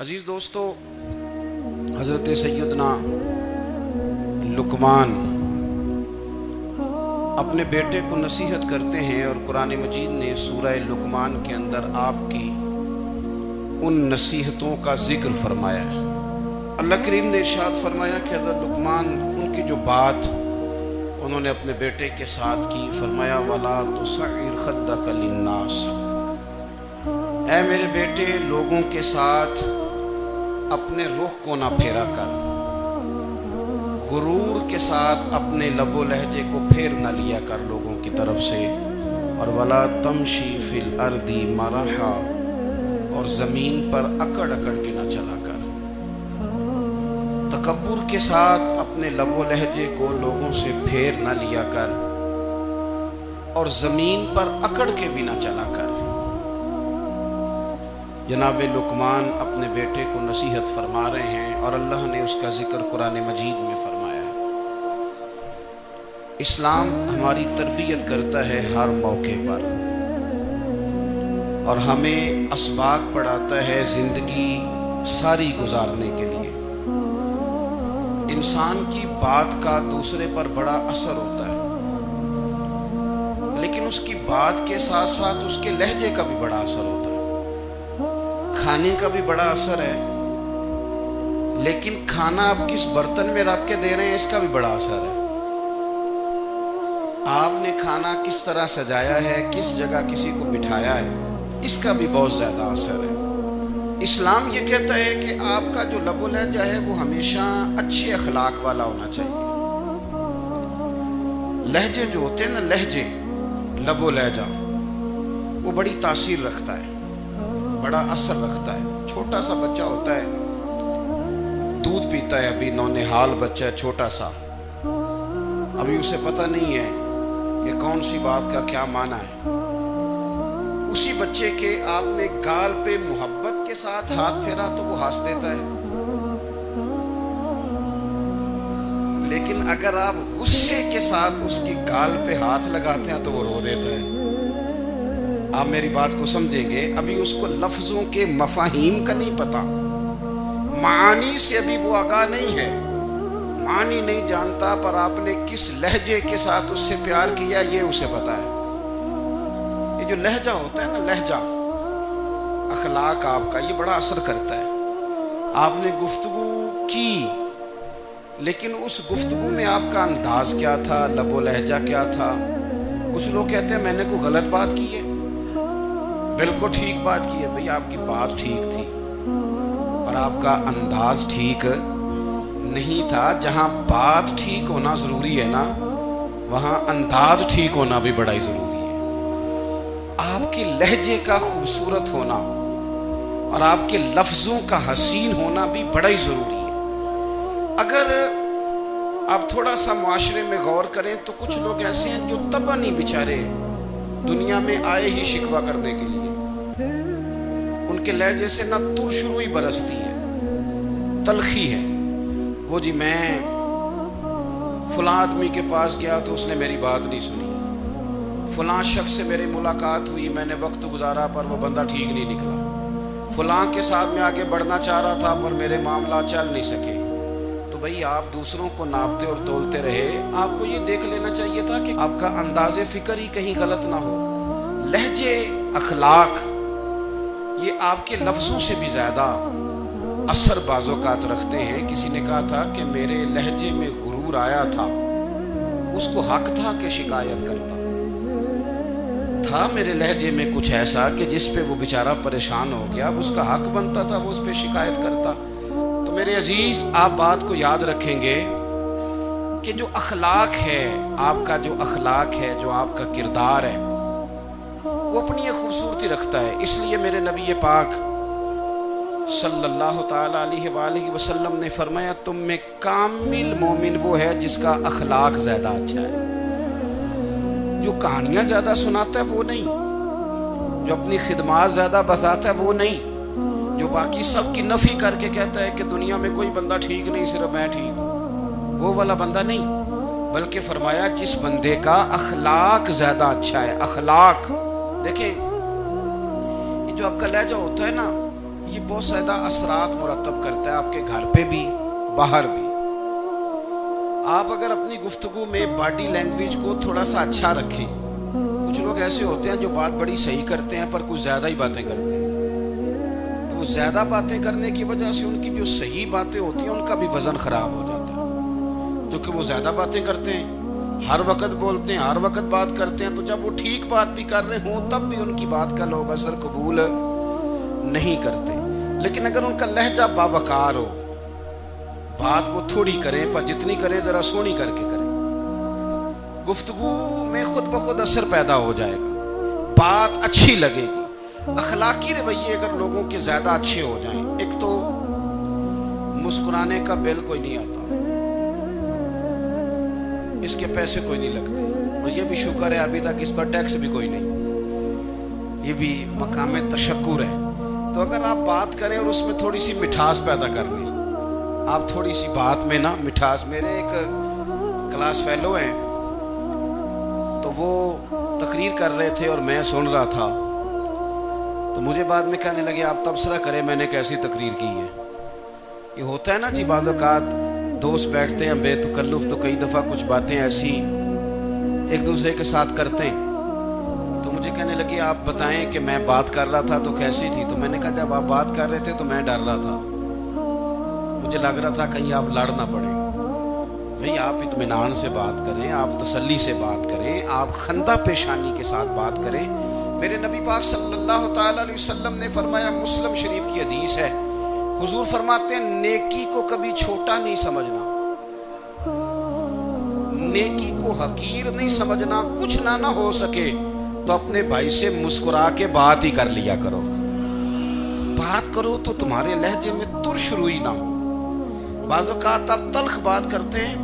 عزیز دوستو، حضرت سیدنا لقمان اپنے بیٹے کو نصیحت کرتے ہیں، اور قرآن مجید نے سورہ لقمان کے اندر آپ کی ان نصیحتوں کا ذکر فرمایا ہے۔ اللہ کریم نے ارشاد فرمایا کہ حضرت لقمان ان کی جو بات انہوں نے اپنے بیٹے کے ساتھ کی، فرمایا وَلَا تُصَعِّرْ خَدَّكَ لِلنَّاسِ، اے میرے بیٹے لوگوں کے ساتھ اپنے رخ کو نہ پھیرا کر، غرور کے ساتھ اپنے لب و لہجے کو پھیر نہ لیا کر لوگوں کی طرف سے، اور وَلَا تَمْشِي فِي الْأَرْضِ مَرَحًا، اور زمین پر اکڑ اکڑ کے نہ چلا کر۔ تکبر کے ساتھ اپنے لب و لہجے کو لوگوں سے پھیر نہ لیا کر، اور زمین پر اکڑ کے بھی نہ چلا کر۔ جناب لقمان اپنے بیٹے کو نصیحت فرما رہے ہیں، اور اللہ نے اس کا ذکر قرآن مجید میں فرمایا ہے۔ اسلام ہماری تربیت کرتا ہے ہر موقع پر، اور ہمیں اسباق پڑھاتا ہے زندگی ساری گزارنے کے لیے۔ انسان کی بات کا دوسرے پر بڑا اثر ہوتا ہے، لیکن اس کی بات کے ساتھ ساتھ اس کے لہجے کا بھی بڑا اثر ہوتا ہے۔ کھانے کا بھی بڑا اثر ہے، لیکن کھانا آپ کس برتن میں رکھ کے دے رہے ہیں اس کا بھی بڑا اثر ہے۔ آپ نے کھانا کس طرح سجایا ہے، کس جگہ کسی کو بٹھایا ہے، اس کا بھی بہت زیادہ اثر ہے۔ اسلام یہ کہتا ہے کہ آپ کا جو لب و لہجہ ہے وہ ہمیشہ اچھے اخلاق والا ہونا چاہیے۔ لہجے جو ہوتے ہیں نا، لہجے، لب و لہجہ، وہ بڑی تاثیر رکھتا ہے، بڑا اثر رکھتا ہے۔ چھوٹا سا بچہ ہوتا ہے، دودھ پیتا ہے، ابھی نونہال بچہ ہے، چھوٹا سا، ابھی اسے پتہ نہیں ہے کہ کون سی بات کا کیا معنی ہے۔ اسی بچے کے آپ نے گال پہ محبت کے ساتھ ہاتھ پھیرا تو وہ ہنس دیتا ہے، لیکن اگر آپ غصے کے ساتھ اس کی گال پہ ہاتھ لگاتے ہیں تو وہ رو دیتا ہے۔ آپ میری بات کو سمجھیں گے، ابھی اس کو لفظوں کے مفاہیم کا نہیں پتا، معانی سے ابھی وہ آگاہ نہیں ہے، معانی نہیں جانتا، پر آپ نے کس لہجے کے ساتھ اس سے پیار کیا یہ اسے پتا ہے۔ یہ جو لہجہ ہوتا ہے نا، لہجہ، اخلاق آپ کا، یہ بڑا اثر کرتا ہے۔ آپ نے گفتگو کی، لیکن اس گفتگو میں آپ کا انداز کیا تھا، لب و لہجہ کیا تھا۔ کچھ لوگ کہتے ہیں میں نے کوئی غلط بات کی ہے، بالکل ٹھیک بات کی ہے۔ بھئی آپ کی بات ٹھیک تھی، اور آپ کا انداز ٹھیک نہیں تھا۔ جہاں بات ٹھیک ہونا ضروری ہے نا، وہاں انداز ٹھیک ہونا بھی بڑا ہی ضروری ہے۔ آپ کے لہجے کا خوبصورت ہونا اور آپ کے لفظوں کا حسین ہونا بھی بڑا ہی ضروری ہے۔ اگر آپ تھوڑا سا معاشرے میں غور کریں تو کچھ لوگ ایسے ہیں جو طبعاً ہی بیچارے دنیا میں آئے ہی شکوہ کرنے کے لیے، ان کے لہجے سے نہ ترش روئی برستی ہے، تلخی ہے۔ وہ جی میں فلاں آدمی کے پاس گیا تو اس نے میری بات نہیں سنی، فلاں شخص سے میری ملاقات ہوئی، میں نے وقت گزارا پر وہ بندہ ٹھیک نہیں نکلا، فلاں کے ساتھ میں آگے بڑھنا چاہ رہا تھا پر میرے معاملات چل نہیں سکے۔ تو بھئی آپ دوسروں کو ناپتے اور تولتے رہے، آپ کو یہ دیکھ لینا چاہیے تھا کہ آپ کا انداز فکر ہی کہیں غلط نہ ہو۔ لہجے، اخلاق، یہ آپ کے لفظوں سے بھی زیادہ اثر بعض اوقات رکھتے ہیں۔ کسی نے کہا تھا کہ میرے لہجے میں غرور آیا تھا، اس کو حق تھا کہ شکایت کرتا تھا، میرے لہجے میں کچھ ایسا کہ جس پہ وہ بیچارہ پریشان ہو گیا، اب اس کا حق بنتا تھا وہ اس پہ شکایت کرتا۔ تو میرے عزیز، آپ بات کو یاد رکھیں گے کہ جو اخلاق ہے، آپ کا جو اخلاق ہے، جو آپ کا کردار ہے، وہ اپنی ایک خوبصورتی رکھتا ہے۔ اس لیے میرے نبی پاک صلی اللہ تعالیٰ علیہ وآلہ وسلم نے فرمایا تم میں کامل مومن وہ ہے جس کا اخلاق زیادہ اچھا ہے۔ جو کہانیاں زیادہ سناتا ہے وہ نہیں، جو اپنی خدمات زیادہ بتاتا ہے وہ نہیں، جو باقی سب کی نفی کر کے کہتا ہے کہ دنیا میں کوئی بندہ ٹھیک نہیں، صرف میں ٹھیک ہوں، وہ والا بندہ نہیں، بلکہ فرمایا جس بندے کا اخلاق زیادہ اچھا ہے۔ اخلاق دیکھیں، یہ جو آپ کا لہجہ ہوتا ہے نا، یہ بہت زیادہ اثرات مرتب کرتا ہے آپ کے گھر پہ بھی باہر بھی. آپ اگر اپنی گفتگو میں باڈی لینگویج کو تھوڑا سا اچھا رکھیں. کچھ لوگ ایسے ہوتے ہیں جو بات بڑی صحیح کرتے ہیں پر کچھ زیادہ ہی باتیں کرتے ہیں. تو وہ زیادہ باتیں کرنے کی وجہ سے ان کی جو صحیح باتیں ہوتی ہیں ان کا بھی وزن خراب ہو جاتا ہے، کیونکہ وہ زیادہ باتیں کرتے ہیں، ہر وقت بولتے ہیں، ہر وقت بات کرتے ہیں. تو جب وہ ٹھیک بات بھی کر رہے ہوں تب بھی ان کی بات کا لوگ اثر قبول نہیں کرتے. لیکن اگر ان کا لہجہ باوقار ہو، بات وہ تھوڑی کریں پر جتنی کریں ذرا سونی کر کے کریں، گفتگو میں خود بخود اثر پیدا ہو جائے گا، بات اچھی لگے گی. اخلاقی رویے اگر لوگوں کے زیادہ اچھے ہو جائیں، ایک تو مسکرانے کا بل کوئی نہیں آتا، اس کے پیسے کوئی نہیں لگتے، اور یہ بھی شکر ہے ابھی تک اس پر ٹیکس بھی کوئی نہیں، یہ بھی مقام تشکر ہے. تو اگر آپ بات کریں اور اس میں تھوڑی سی مٹھاس پیدا کر لیں، آپ تھوڑی سی بات میں نا مٹھاس. میرے ایک کلاس فیلو ہیں تو وہ تقریر کر رہے تھے اور میں سن رہا تھا، تو مجھے بعد میں کہنے لگے آپ تبصرہ کریں میں نے کیسی تقریر کی ہے. یہ ہوتا ہے نا جی، بعض اوقات دوست بیٹھتے ہیں بے تکلف تو کئی دفعہ کچھ باتیں ایسی ایک دوسرے کے ساتھ کرتے ہیں. تو مجھے کہنے لگے آپ بتائیں کہ میں بات کر رہا تھا تو کیسی تھی. تو میں نے کہا جب آپ بات کر رہے تھے تو میں ڈر رہا تھا، مجھے لگ رہا تھا کہیں آپ لڑ نہ پڑیں. بھئی آپ اطمینان سے بات کریں، آپ تسلی سے بات کریں، آپ خندہ پیشانی کے ساتھ بات کریں. میرے نبی پاک صلی اللہ تعالی علیہ وسلم نے فرمایا، مسلم شریف کی حدیث ہے، حضور فرماتے ہیں نیکی کو کبھی چھوٹا نہیں سمجھنا، نیکی کو حقیر نہیں سمجھنا. کچھ نہ ہو سکے تو اپنے بھائی سے مسکرا کے بات ہی کر لیا کرو. بات کرو تو تمہارے لہجے میں ترش روئی نہ ہو. بعض اوقات آپ تلخ بات کرتے ہیں،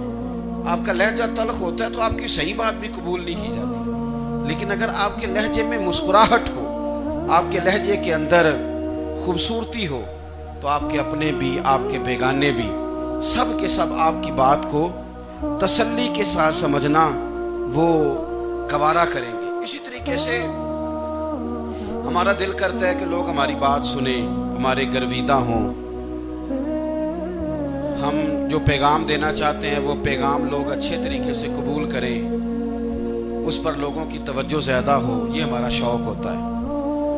آپ کا لہجہ تلخ ہوتا ہے تو آپ کی صحیح بات بھی قبول نہیں کی جاتی. لیکن اگر آپ کے لہجے میں مسکراہٹ ہو، آپ کے لہجے کے اندر خوبصورتی ہو، تو آپ کے اپنے بھی آپ کے بیگانے بھی سب کے سب آپ کی بات کو تسلی کے ساتھ سمجھنا وہ گوارا کریں گے. اسی طریقے سے ہمارا دل کرتا ہے کہ لوگ ہماری بات سنیں، ہمارے گرویدہ ہوں، ہم جو پیغام دینا چاہتے ہیں وہ پیغام لوگ اچھے طریقے سے قبول کریں، اس پر لوگوں کی توجہ زیادہ ہو. یہ ہمارا شوق ہوتا ہے.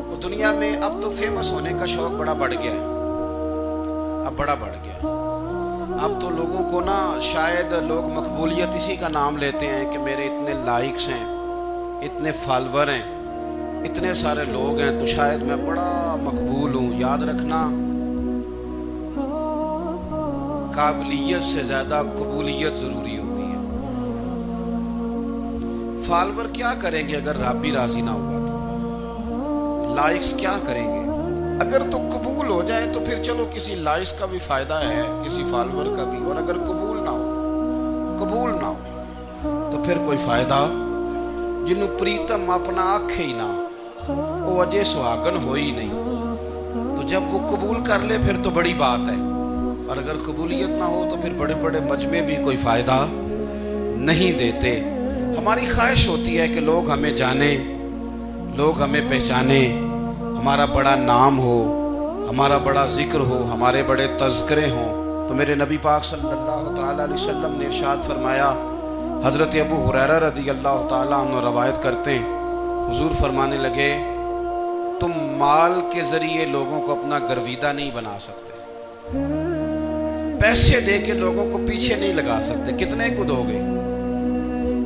اور دنیا میں اب تو فیمس ہونے کا شوق بڑا بڑھ گیا ہے، اب بڑا بڑھ گیا ہے. اب تو لوگوں کو نا شاید لوگ مقبولیت اسی کا نام لیتے ہیں کہ میرے اتنے لائکس ہیں، اتنے فالور ہیں، اتنے سارے لوگ ہیں تو شاید میں بڑا مقبول ہوں. یاد رکھنا، قابلیت سے زیادہ قبولیت ضروری ہوتی ہے. فالور کیا کریں گے اگر رب بھی راضی نہ ہوا تو؟ لائکس کیا کریں گے؟ اگر تو قبول ہو جائے تو پھر چلو کسی لائکس کا بھی فائدہ ہے، کسی فالور کا بھی. اور اگر قبول نہ ہو تو پھر کوئی فائدہ جنوں پریتم اپنا آنکھ ہی نہ وہ اجے سہاگن ہو ہی نہیں. تو جب وہ قبول کر لے پھر تو بڑی بات ہے، اور اگر قبولیت نہ ہو تو پھر بڑے بڑے مجمع بھی کوئی فائدہ نہیں دیتے. ہماری خواہش ہوتی ہے کہ لوگ ہمیں جانیں، لوگ ہمیں پہچانیں، ہمارا بڑا نام ہو، ہمارا بڑا ذکر ہو، ہمارے بڑے تذکرے ہوں. تو میرے نبی پاک صلی اللہ تعالی علیہ وسلم نے ارشاد فرمایا، حضرت ابو ہریرہ رضی اللہ تعالیٰ عنہ روایت کرتے ہیں، حضور فرمانے لگے تم مال کے ذریعے لوگوں کو اپنا گرویدہ نہیں بنا سکتے، پیسے دے کے لوگوں کو پیچھے نہیں لگا سکتے. کتنے کو دو گے؟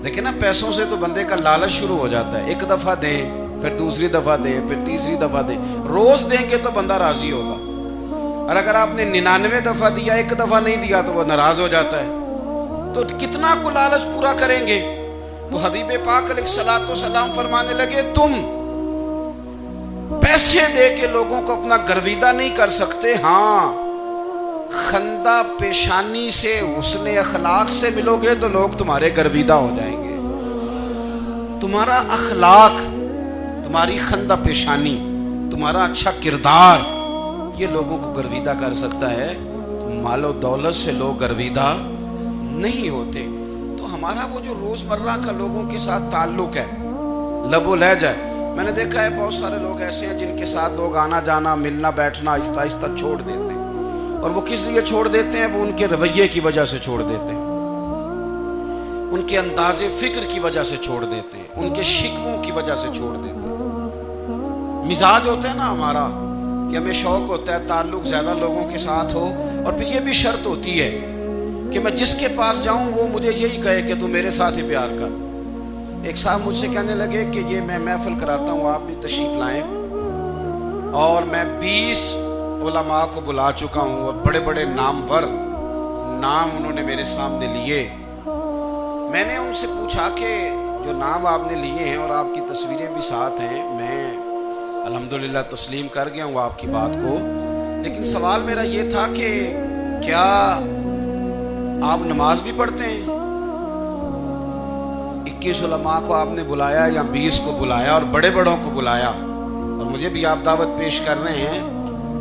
لیکن نا پیسوں سے تو بندے کا لالچ شروع ہو جاتا ہے. ایک دفعہ دیں، پھر دوسری دفعہ دیں، پھر تیسری دفعہ دیں. روز دیں گے تو بندہ راضی ہوگا، اور اگر آپ نے 99 دفعہ دیا، ایک دفعہ نہیں دیا تو وہ ناراض ہو جاتا ہے. تو کتنا کو لالچ پورا کریں گے؟ تو حبیب پاک علیہ الصلوۃ والسلام فرمانے لگے تم پیسے دے کے لوگوں کو اپنا گرویدہ نہیں کر سکتے، ہاں خندہ پیشانی سے، حسن اخلاق سے ملو گے تو لوگ تمہارے گرویدہ ہو جائیں گے. تمہارا اخلاق، تمہاری خندہ پیشانی، تمہارا اچھا کردار یہ لوگوں کو گرویدہ کر سکتا ہے. مال و دولت سے لوگ گرویدہ نہیں ہوتے. تو ہمارا وہ جو روزمرہ کا لوگوں کے ساتھ تعلق ہے، لب و لہجہ ہے، میں نے دیکھا ہے بہت سارے لوگ ایسے ہیں جن کے ساتھ لوگ آنا جانا ملنا بیٹھنا آہستہ آہستہ چھوڑ دیتے ہیں، اور وہ کس لیے چھوڑ دیتے ہیں؟ وہ ان کے رویے کی وجہ سے چھوڑ دیتے ہیں، ان کے انداز فکر کی وجہ سے چھوڑ دیتے ہیں، ان کے شکووں کی وجہ سے چھوڑ دیتے ہیں۔ مزاج ہوتا ہے نا ہمارا کہ ہمیں شوق ہوتا ہے تعلق زیادہ لوگوں کے ساتھ ہو، اور پھر یہ بھی شرط ہوتی ہے کہ میں جس کے پاس جاؤں وہ مجھے یہی کہے کہ تو میرے ساتھ ہی پیار کر۔ ایک صاحب مجھ سے کہنے لگے کہ یہ میں محفل کراتا ہوں، آپ بھی تشریف لائیں، اور میں 20 علماء کو بلا چکا ہوں، اور بڑے بڑے نامور نام انہوں نے میرے سامنے لیے۔ میں نے ان سے پوچھا کہ جو نام آپ نے لیے ہیں اور آپ کی تصویریں بھی ساتھ ہیں، میں الحمدللہ تسلیم کر گیا ہوں آپ کی بات کو، لیکن سوال میرا یہ تھا کہ کیا آپ نماز بھی پڑھتے ہیں؟ 21 علماء کو آپ نے بلایا یا 20 کو بلایا اور بڑے بڑوں کو بلایا، اور مجھے بھی آپ دعوت پیش کر رہے ہیں،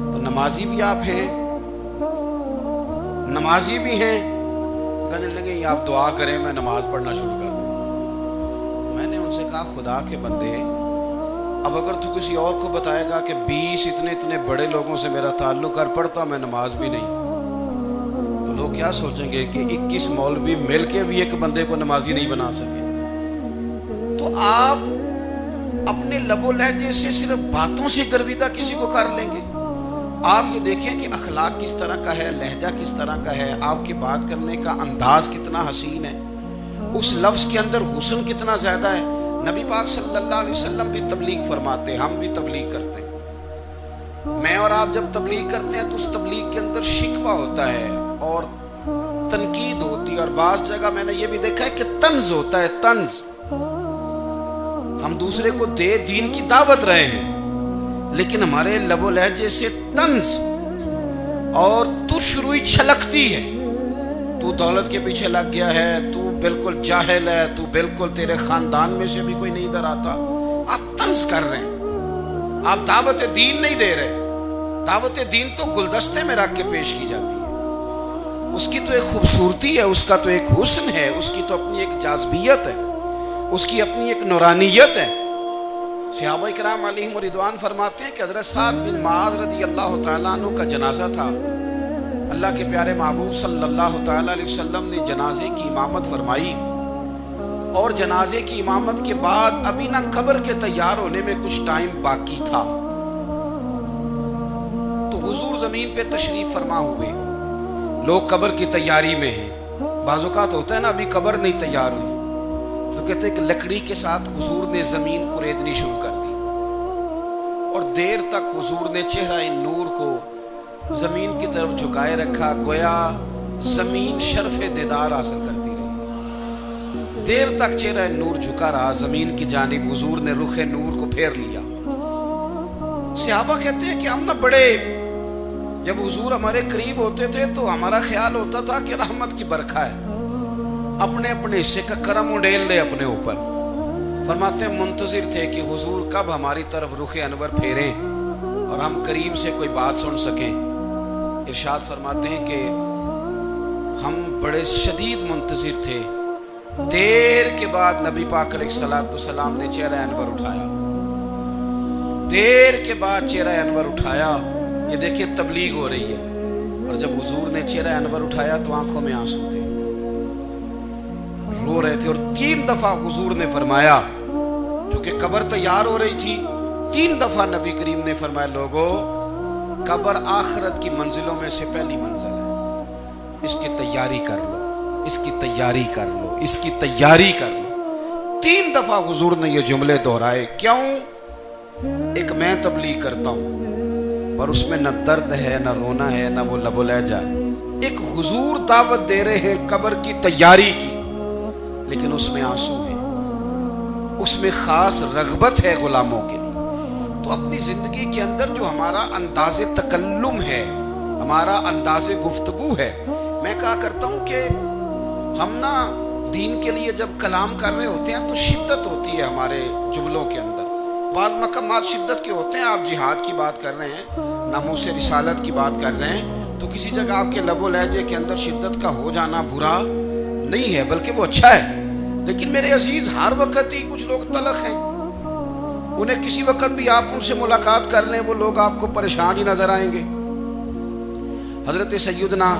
تو نمازی بھی آپ ہیں، نمازی بھی ہیں؟ کہنے لگے آپ دعا کریں میں نماز پڑھنا شروع کر دوں۔ میں نے ان سے کہا خدا کے بندے، اب اگر تو کسی اور کو بتائے گا کہ 20 اتنے بڑے لوگوں سے میرا تعلق کر پڑتا میں نماز بھی نہیں، تو لوگ کیا سوچیں گے کہ 21 مولوی مل کے بھی ایک بندے کو نمازی نہیں بنا سکے۔ تو آپ اپنے لب و لہجے سے صرف باتوں سے گرویدہ کسی کو کر لیں گے؟ آپ یہ دیکھیں کہ اخلاق کس طرح کا ہے، لہجہ کس طرح کا ہے، آپ کی بات کرنے کا انداز کتنا حسین ہے، اس لفظ کے اندر حسن کتنا زیادہ ہے۔ نبی پاک صلی اللہ علیہ وسلم بھی تبلیغ فرماتے ہیں، ہم بھی تبلیغ کرتے ہیں۔ میں اور آپ جب تبلیغ کرتے ہیں تو اس تبلیغ کے اندر شکوہ ہوتا ہے اور تنقید ہوتی ہے، اور بعض جگہ میں نے یہ بھی دیکھا ہے کہ طنز ہوتا ہے، طنز۔ ہم دوسرے کو دین کی دعوت رہے ہیں، لیکن ہمارے لب و لہجے سے طنز اور تش روئی چھلکتی ہے۔ تو دولت کے پیچھے لگ گیا ہے، تو بالکل جاہل ہے، تو بالکل تیرے خاندان میں سے بھی کوئی نہیں ادھر آتا۔ آپ طنز کر رہے ہیں، آپ دعوت دین نہیں دے رہے۔ دعوت دین تو گلدستے میں رکھ کے پیش کی جاتی ہے، اس کی تو ایک خوبصورتی ہے، اس کا تو ایک حسن ہے، اس کی تو اپنی ایک جاذبیت ہے، اس کی اپنی ایک نورانیت ہے۔ صحابہ کرام علیہم رضوان فرماتے ہیں کہ حضرت سعد بن معاذ رضی اللہ تعالیٰ عنہ کا جنازہ تھا، اللہ کے پیارے محبوب صلی اللہ تعالیٰ علیہ وسلم نے جنازے کی امامت فرمائی، اور جنازے کی امامت کے بعد ابھی نہ قبر کے تیار ہونے میں کچھ ٹائم باقی تھا، تو حضور زمین پہ تشریف فرما ہوئے، لوگ قبر کی تیاری میں ہیں۔ بعض اوقات ہوتا ہے نا ابھی قبر نہیں تیار ہوئی، تو کہتے ہیں کہ لکڑی کے ساتھ حضور نے زمین کریدنی شروع کر دی، اور دیر تک حضور نے چہرہ نور کو زمین کی طرف جھکائے رکھا، گویا زمین شرف دیدار حاصل کرتی رہی۔ دیر تک چہرہ نور جھکا رہا زمین کی جانب، حضور نے رخ نور کو پھیر لیا۔ صحابہ کہتے ہیں کہ ہم نہ بڑے، جب حضور ہمارے قریب ہوتے تھے تو ہمارا خیال ہوتا تھا کہ رحمت کی برکھا ہے، اپنے اپنے حصے کا کرم اڈیل لے اپنے اوپر۔ فرماتے ہیں منتظر تھے کہ حضور کب ہماری طرف رخ انور پھیریں اور ہم کریم سے کوئی بات سن سکیں۔ ارشاد فرماتے ہیں کہ ہم بڑے شدید منتظر تھے، دیر کے بعد نبی پاک علیہ الصلوۃ والسلام نے چہرہ انور اٹھایا، دیر کے بعد چہرہ انور اٹھایا۔ یہ دیکھیں تبلیغ ہو رہی ہے، اور جب حضور نے چہرہ انور اٹھایا تو آنکھوں میں آنسو تھے، رو رہے تھے، اور 3 دفعہ حضور نے فرمایا، چونکہ قبر تیار ہو رہی تھی، 3 دفعہ نبی کریم نے فرمایا لوگو قبر آخرت کی منزلوں میں سے پہلی منزل ہے، اس کی تیاری کر لو، اس کی تیاری کر لو، اس کی تیاری کر لو۔ 3 دفعہ حضور نے یہ جملے دہرائے۔ کیوں؟ ایک میں تبلیغ کرتا ہوں پر اس میں نہ درد ہے، نہ رونا ہے، نہ وہ لب و لہجہ ہے۔ ایک حضور دعوت دے رہے ہیں قبر کی تیاری کی، لیکن اس میں آنسو ہے، اس میں خاص رغبت ہے غلاموں کے لیے۔ تو اپنی زندگی کے اندر جو ہمارا انداز تکلم ہے، ہمارا انداز گفتگو ہے، میں کہا کرتا ہوں کہ ہم نا دین کے لیے جب کلام کر رہے ہوتے ہیں تو شدت ہوتی ہے ہمارے جملوں کے اندر، بعض مقامات شدت کے ہوتے ہیں۔ آپ جہاد کی بات کر رہے ہیں، ناموس رسالت کی بات کر رہے ہیں، تو کسی جگہ آپ کے لب و لہجے کے اندر شدت کا ہو جانا برا نہیں ہے، بلکہ وہ اچھا ہے۔ لیکن میرے عزیز ہر وقت ہی کچھ لوگ تلخ ہیں، انہیں کسی وقت بھی آپ ان سے ملاقات کر لیں وہ لوگ آپ کو پریشان ہی نظر آئیں گے۔ حضرت سیدنا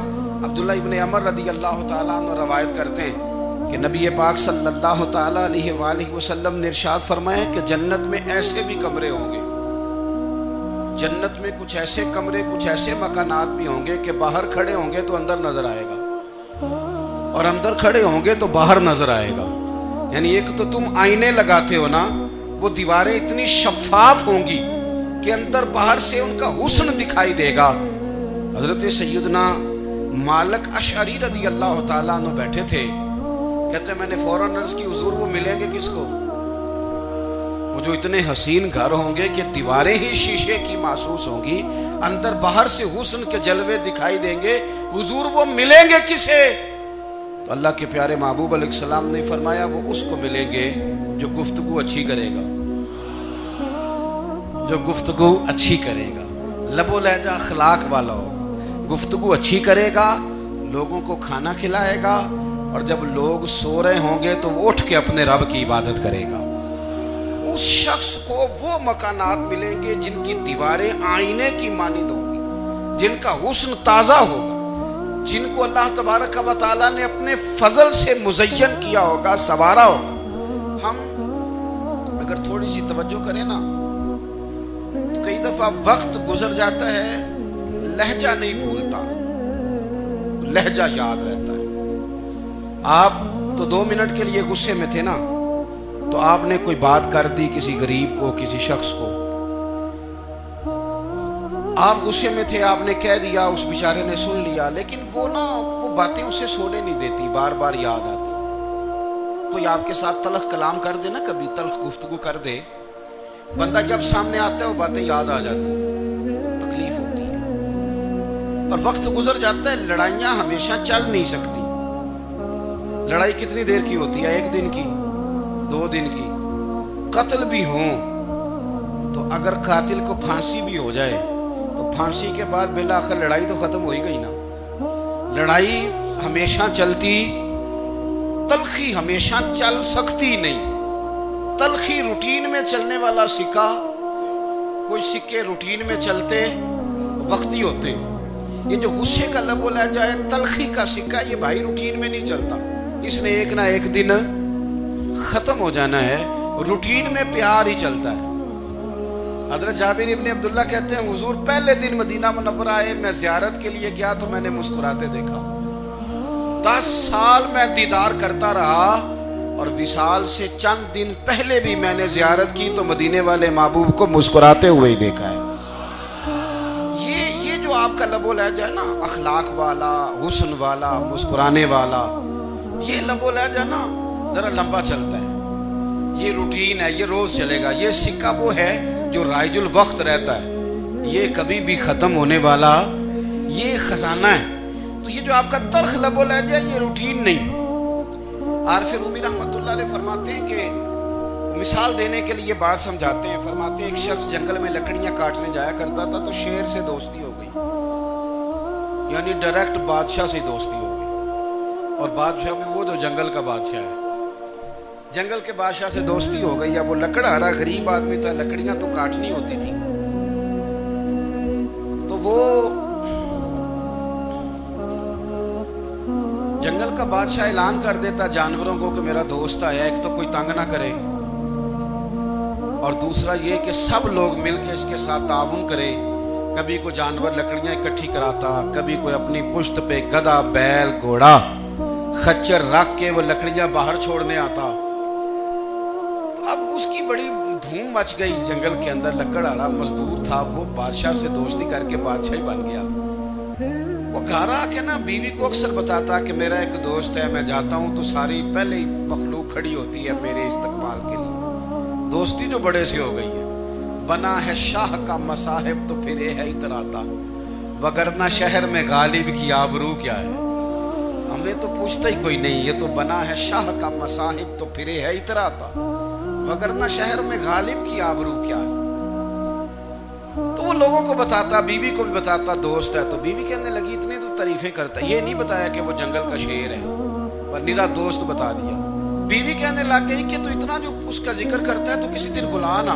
عبداللہ ابن عمر رضی اللہ تعالیٰ عنہ روایت کرتے ہیں کہ نبی پاک صلی اللہ تعالیٰ علیہ وآلہ وسلم نے ارشاد فرمایا کہ جنت میں ایسے بھی کمرے ہوں گے، جنت میں کچھ ایسے کمرے، کچھ ایسے مکانات بھی ہوں گے کہ باہر کھڑے ہوں گے تو اندر نظر آئے گا، اور اندر کھڑے ہوں گے تو باہر نظر آئے گا۔ یعنی ایک تو تم آئینے لگاتے ہو نا، وہ دیواریں اتنی شفاف ہوں گی کہ اندر باہر سے ان کا حسن دکھائی دے گا۔ حضرت سیدنا مالک اشعری رضی اللہ تعالیٰ عنہ بیٹھے تھے، کہتے ہیں میں نے فوراً عرض کی حضور وہ ملیں گے کس کو؟ وہ جو اتنے حسین گھر ہوں گے کہ دیواریں ہی شیشے کی محسوس ہوں گی، اندر باہر سے حسن کے جلوے دکھائی دیں گے، حضور وہ ملیں گے کسے؟ تو اللہ کے پیارے محبوب علیہ السلام نے فرمایا وہ اس کو ملیں گے جو گفتگو اچھی کرے گا، جو گفتگو اچھی کرے گا، لب و لہجہ اخلاق والا ہو، گفتگو اچھی کرے گا، لوگوں کو کھانا کھلائے گا، اور جب لوگ سو رہے ہوں گے تو وہ اٹھ کے اپنے رب کی عبادت کرے گا۔ اس شخص کو وہ مکانات ملیں گے جن کی دیواریں آئینے کی مانند ہوں گی، جن کا حسن تازہ ہوگا، جن کو اللہ تبارک و تعالیٰ نے اپنے فضل سے مزین کیا ہوگا، سنوارا ہوگا۔ ہم اگر تھوڑی سی توجہ کریں نا تو کئی دفعہ وقت گزر جاتا ہے، لہجہ نہیں بھولتا، لہجہ یاد رہتا ہے۔ آپ تو 2 منٹ کے لیے غصے میں تھے نا، تو آپ نے کوئی بات کر دی کسی غریب کو، کسی شخص کو، آپ غصے میں تھے، آپ نے کہہ دیا، اس بیچارے نے سن لیا، لیکن وہ باتیں اسے سونے نہیں دیتی، بار بار یاد آتی۔ کوئی آپ کے ساتھ تلخ کلام کر دے نا، کبھی تلخ گفتگو کر دے، بندہ جب سامنے آتا ہے وہ باتیں یاد آ جاتی ہیں، تکلیف ہوتی ہے، اور وقت گزر جاتا ہے۔ لڑائیاں ہمیشہ چل نہیں سکتی، لڑائی کتنی دیر کی ہوتی ہے؟ 1 دن کی، 2 دن کی۔ قتل بھی ہوں تو اگر قاتل کو پھانسی بھی ہو جائے تو پھانسی کے بعد بالآخر لڑائی تو ختم ہو ہی گئی نا۔ لڑائی ہمیشہ چلتی، تلخی ہمیشہ چل سکتی نہیں۔ تلخی روٹین میں چلنے والا سکہ، کوئی سکے روٹین میں چلتے وقتی ہوتے، یہ جو غصے کا لب و لہجہ ہے، تلخی کا سکہ، یہ بھائی روٹین میں نہیں چلتا، اس نے ایک نہ ایک دن ختم ہو جانا ہے۔ روٹین میں پیار ہی چلتا ہے۔ حضرت جابر ابن عبداللہ کہتے ہیں حضور پہلے دن مدینہ منورہ آئے، میں زیارت کے لیے گیا تو میں نے مسکراتے دیکھا، 10 سال میں دیدار کرتا رہا، اور وصال سے چند دن پہلے بھی میں نے زیارت کی تو مدینے والے محبوب کو مسکراتے ہوئے ہی دیکھا ہے۔ یہ جو آپ کا لب و لہجہ ہے نا، اخلاق والا، حسن والا، مسکرانے والا، یہ لب و لہجہ نا ذرا لمبا چلتا ہے، یہ روٹین ہے، یہ روز چلے گا۔ یہ سکہ وہ ہے جو رائج الوقت رہتا ہے، یہ کبھی بھی ختم ہونے والا یہ خزانہ ہے۔ تو یہ جو آپ کا تلخ لب و لہجہ ہے، یہ روٹین نہیں۔ عارف رومی رحمۃ اللہ علیہ فرماتے ہیں کہ مثال دینے کے لیے بات سمجھاتے ہیں، فرماتے ہیں ایک شخص جنگل میں لکڑیاں کاٹنے جایا کرتا تھا تو شیر سے دوستی ہو گئی، یعنی ڈائریکٹ بادشاہ سے دوستی ہو گئی، اور بادشاہ بھی وہ جو جنگل کا بادشاہ ہے، جنگل کے بادشاہ سے دوستی ہو گئی۔ اب وہ لکڑہارا غریب آدمی تھا، لکڑیاں تو کاٹنی ہوتی تھی، تو وہ جنگل کا بادشاہ اعلان کر دیتا جانوروں کو کہ میرا دوست آیا، ایک تو کوئی تنگ نہ کرے، اور دوسرا یہ کہ سب لوگ مل کے اس کے ساتھ تعاون کرے۔ کبھی کوئی جانور لکڑیاں اکٹھی کراتا، کبھی کوئی اپنی پشت پہ گدھا، بیل، گھوڑا، خچر رکھ کے وہ لکڑیاں باہر چھوڑنے آتا۔ تو اب اس کی بڑی دھوم مچ گئی جنگل کے اندر، لکڑہارا مزدور تھا، وہ بادشاہ سے دوستی کر کے بادشاہ ہی بن گیا۔ وہ گھر آ کے نا بیوی کو اکثر بتاتا کہ میرا ایک دوست ہے، میں جاتا ہوں تو ساری پہلے ہی مخلوق کھڑی ہوتی ہے میرے استقبال کے لیے۔ دوستی جو بڑے سے ہو گئی ہے، بنا ہے شاہ کا مصاحب تو پھر یہ ہے اتراتا، وگرنہ شہر میں غالب کی آبرو کیا ہے۔ ہمیں تو پوچھتا ہی کوئی نہیں، یہ تو بنا ہے شاہ کا مصاحب تو پھر یہ ہے اتراتا، وگرنہ شہر میں غالب کی آبرو کیا ہے۔ تو وہ لوگوں کو بتاتا، بیوی کو بھی بتاتا دوست ہے، تو بیوی کہنے لگی اتنے تو تعریفیں کرتا، یہ نہیں بتایا کہ وہ جنگل کا شیر ہے، پر نیرا دوست بتا دیا۔ بیوی کہنے لگ گئی کہ تو اتنا جو اس کا ذکر کرتا ہے تو کسی دن بلا نا،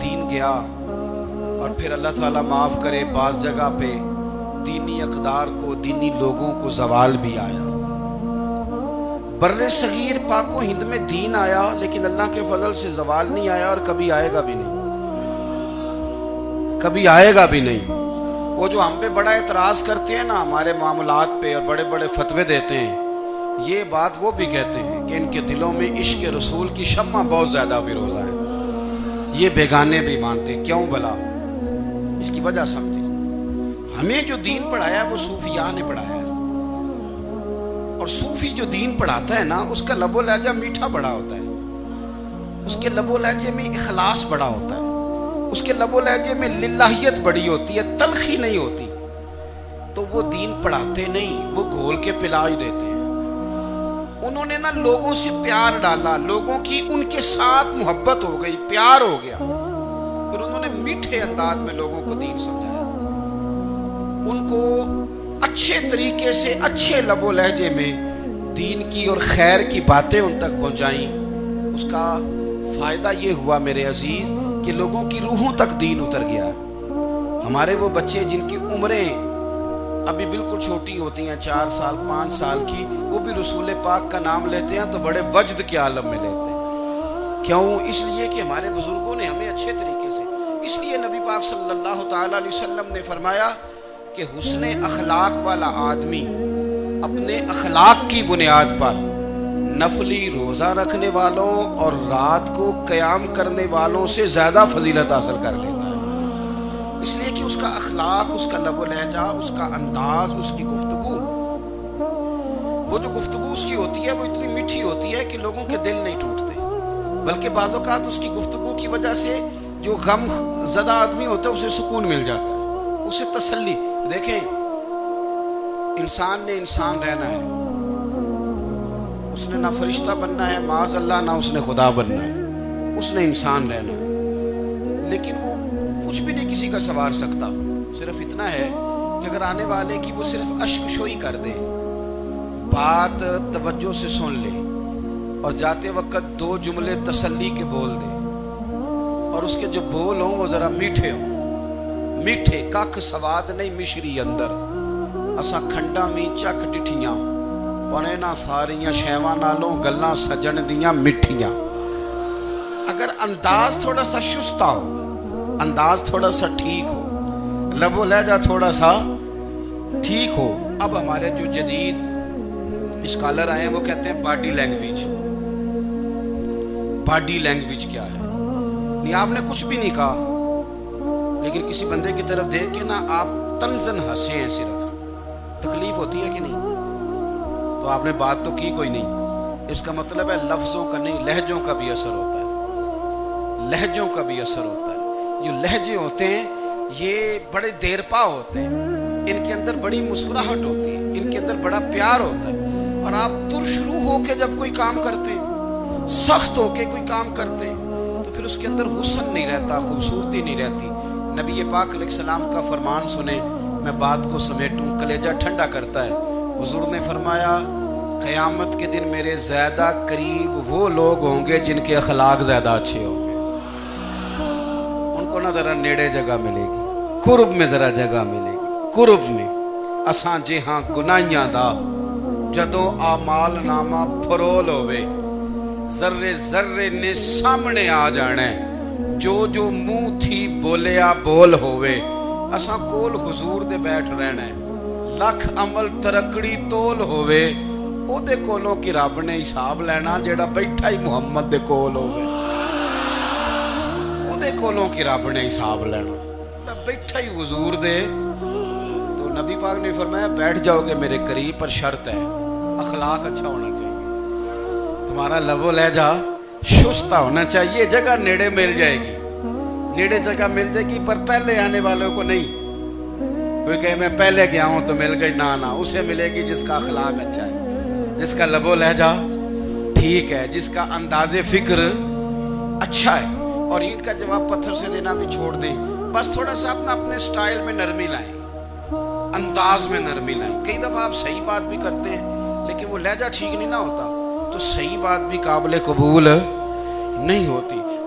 دین گیا اور پھر اللہ تعالیٰ معاف کرے بعض جگہ پہ دینی اقدار کو، دینی لوگوں کو زوال بھی آیا۔ بر صغیر پاک و ہند میں دین آیا لیکن اللہ کے فضل سے زوال نہیں آیا اور کبھی آئے گا بھی نہیں، کبھی آئے گا بھی نہیں۔ وہ جو ہم پہ بڑا اعتراض کرتے ہیں نا ہمارے معاملات پہ اور بڑے بڑے فتوے دیتے ہیں، یہ بات وہ بھی کہتے ہیں کہ ان کے دلوں میں عشق رسول کی شمع بہت زیادہ فیروزہ ہے، یہ بیگانے بھی مانتے ہیں۔ کیوں بھلا؟ اس کی وجہ سمجھیں، ہمیں جو دین پڑھایا ہے وہ صوفیاء نے پڑھایا ہے، اور صوفی جو دین پڑھاتا ہے نا اس کا لب و لہجہ میٹھا بڑا ہوتا ہے، اس کے لب و لہجے میں اخلاص بڑا ہوتا ہے، اس کے لب و لہجے میں للہیت بڑی ہوتی ہے، تلخی نہیں ہوتی۔ تو وہ دین پڑھاتے نہیں، وہ گھول کے پلا ہی دیتے ہیں۔ انہوں نے نا لوگوں سے پیار ڈالا، لوگوں کی ان کے ساتھ محبت ہو گئی، پیار ہو گیا، پھر انہوں نے میٹھے انداز میں لوگوں کو دین سمجھایا، ان کو اچھے طریقے سے اچھے لب و لہجے میں دین کی اور خیر کی باتیں ان تک پہنچائیں۔ اس کا فائدہ یہ ہوا میرے عزیز کہ لوگوں کی روحوں تک دین اتر گیا۔ ہمارے وہ بچے جن کی عمریں ابھی بالکل چھوٹی ہوتی ہیں، 4 سال 5 سال کی، وہ بھی رسول پاک کا نام لیتے ہیں تو بڑے وجد کے عالم میں لیتے ہیں۔ کیوں؟ اس لیے کہ ہمارے بزرگوں نے ہمیں اچھے طریقے سے، اس لیے نبی پاک صلی اللہ تعالی علیہ وسلم نے فرمایا کہ حسن اخلاق والا آدمی اپنے اخلاق کی بنیاد پر نفلی روزہ رکھنے والوں اور رات کو قیام کرنے والوں سے زیادہ فضیلت حاصل کر لیتا ہے، اس لیے کہ اس کا اخلاق، اس کا لب و لہجہ، اس کا انداز، اس کی گفتگو، وہ جو گفتگو اس کی ہوتی ہے وہ اتنی میٹھی ہوتی ہے کہ لوگوں کے دل نہیں ٹوٹتے، بلکہ بعض اوقات اس کی گفتگو کی وجہ سے جو غم زدہ آدمی ہوتا ہے اسے سکون مل جاتا ہے، اسے تسلی۔ دیکھیں، انسان نے انسان رہنا ہے، اس نے نہ فرشتہ بننا ہے معاذ اللہ، نہ اس نے خدا بننا ہے، اس نے انسان رہنا ہے، لیکن وہ کچھ بھی نہیں کسی کا سنوار سکتا، صرف اتنا ہے کہ اگر آنے والے کی وہ صرف اشک شوئی کر دے، بات توجہ سے سن لے اور جاتے وقت 2 جملے تسلی کے بول دے، اور اس کے جو بول ہوں وہ ذرا میٹھے ہوں، میٹھے کک سواد نہیں مشری اندر، اساں کھنڈا میں چک ڈٹھیاں پنے نہ ساریاں شیواں نالوں گلاں سجن دیاں مٹھیاں۔ اگر انداز تھوڑا سا شستہ ہو، انداز تھوڑا سا ٹھیک ہو، لب و لہجہ تھوڑا سا ٹھیک ہو۔ اب ہمارے جو جدید اسکالر آئے ہیں وہ کہتے ہیں باڈی لینگویج۔ باڈی لینگویج کیا ہے؟ نہیں، آپ نے کچھ بھی نہیں کہا لیکن کسی بندے کی طرف دیکھ کے نا آپ تنزن ہنسے ہیں، صرف تکلیف ہوتی ہے کہ نہیں؟ تو آپ نے بات تو کی کوئی نہیں، اس کا مطلب ہے لفظوں کا نہیں، لہجوں کا بھی اثر ہوتا ہے، لہجوں کا بھی اثر ہوتا ہے۔ جو لہجے ہوتے ہیں یہ بڑے دیر پا ہوتے ہیں، ان کے اندر بڑی مسکراہٹ ہوتی ہے، ان کے اندر بڑا پیار ہوتا ہے، اور آپ ترشروح ہو کے جب کوئی کام کرتے ہیں، سخت ہو کے کوئی کام کرتے ہیں تو پھر اس کے اندر حسن نہیں رہتا، خوبصورتی نہیں رہتی۔ نبی پاک علیہ السلام کا فرمان سنیں، میں بات کو سمیٹوں، کلیجہ ٹھنڈا کرتا ہے۔ حضور نے فرمایا قیامت کے دن میرے زیادہ قریب وہ لوگ ہوں گے جن کے اخلاق زیادہ اچھے ہوں گے، ان کو نہ ذرا نیڑے جگہ ملے گی، قرب میں ذرا جگہ ملے گی، قرب میں۔ اساں جے ہاں گناہیاں دا جدوں اعمال نامہ پھرول ہوئے، ذرے ذرے نے سامنے آ جانے، جو جو منہ تھی بولیا بول ہوئے، اساں کول حضور دے بیٹھ رہنا ہے، لکھ عمل ترکڑی تول ہوئے، او دے کولوں کی رب نے حساب لینا جیڑا بیٹھا ہی محمد دے کول ہوئے، او دے کولوں کی رب نے حساب لینا بیٹھا ہی حضور دے۔ تو نبی پاک نے فرمایا بیٹھ جاؤ گے میرے قریب، پر شرط ہے اخلاق اچھا ہونا چاہیے، تمہارا لب و لہجہ شستہ ہونا چاہیے، جگہ نیڑے مل جائے گی، نیڑے جگہ مل جائے گی، پر پہلے آنے والوں کو نہیں۔ کوئی کہے میں پہلے گیا ہوں تو مل گئی، نہ اسے ملے گی جس کا اخلاق اچھا ہے، جس کا لب و لہجہ ٹھیک ہے، جس کا انداز فکر اچھا ہے۔ اور اینٹ کا جواب پتھر سے دینا بھی چھوڑ دیں، بس تھوڑا سا اپنے سٹائل میں نرمی لائیں، انداز میں نرمی لائیں۔ کئی دفعہ آپ صحیح بات بھی کرتے ہیں لیکن وہ لہجہ ٹھیک نہیں نہ ہوتا تو صحیح بات بھی قابل قبول نہیں ہوتی۔